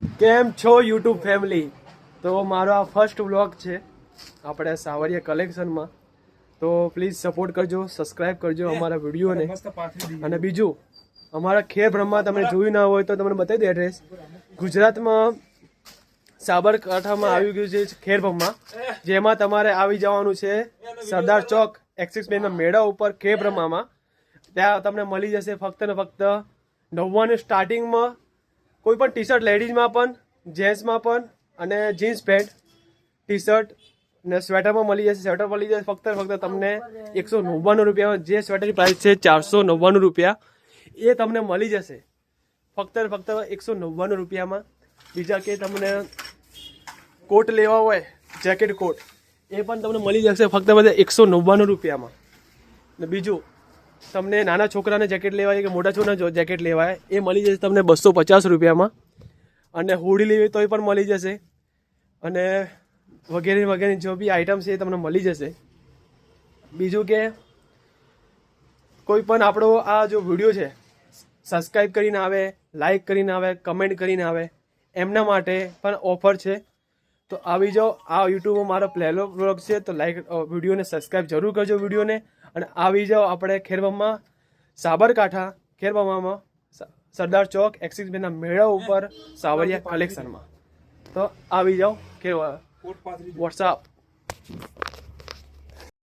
કેમ છો YouTube family? તો મારો આ ફર્સ્ટ વ્લોગ છે આપણે સાવરિયા કલેક્શનમાં. તો પ્લીઝ સપોર્ટ કરજો, સબસ્ક્રાઇબ કરજો અમારા વિડીયોને. અને બીજું, અમારા ખેર બ્રહ્મા તમે જોયું ના હોય તો તમને બતાવી દે એડ્રેસ. ગુજરાતમાં સાબરકાંઠામાં આવી ગયું છે ખેર બ્રહ્મા, જેમાં તમારે આવી જવાનું છે સરદાર ચોક એક્સિસ બેંકના મેળા ઉપર ખેર બ્રહ્મામાં. ત્યાં તમને મળી જશે ફક્ત ને ફક્ત 99 સ્ટાર્ટિંગમાં કોઈ પણ ટી શર્ટ, લેડીઝમાં પણ, જેન્ટ્સમાં પણ, અને જીન્સ પેન્ટ, ટી શર્ટ ને સ્વેટરમાં મળી જશે. સ્વેટર મળી જશે ફક્ત તમને 199 રૂપિયામાં. જે સ્વેટરની પ્રાઇસ છે 499 રૂપિયા, એ તમને મળી જશે ફક્ત 199 રૂપિયામાં. બીજા કે તમને કોટ લેવા હોય, જેકેટ કોટ, એ પણ તમને મળી જશે ફક્ત 199 રૂપિયામાં. ને બીજું, તમને નાના છોકરાને જેકેટ લેવાય કે મોટા છોકરાને જેકેટ લેવાય, એ મળી જશે તમને 250 રૂપિયામાં. અને હુડી લેવી તો એ પણ મળી જશે. અને વગેરે વગેરે જો બી આઇટમ છે એ તમને મળી જશે. બીજું કે કોઈ પણ આપણો આ જો વિડીયો છે સબસ્ક્રાઈબ કરીને આવે, લાઈક કરીને આવે, કમેન્ટ કરીને આવે, એમના માટે પણ ઓફર છે. તો આવી જાઓ. આ યુટ્યુબમાં મારો પહેલો વ્લોગ છે, તો લાઈક વિડીયોને સબસ્ક્રાઈબ જરૂર કરજો વિડીયોને. અને આવી જાઓ આપણે ખેર બ્રહ્મા, સાબરકાંઠા ખેર બ્રહ્મામાં સરદાર ચોક એક્સિસ બેંકના મેળા ઉપર સાવરિયા કલેક્શનમાં. તો આવી જાઓ. કે વોટ્સઅપ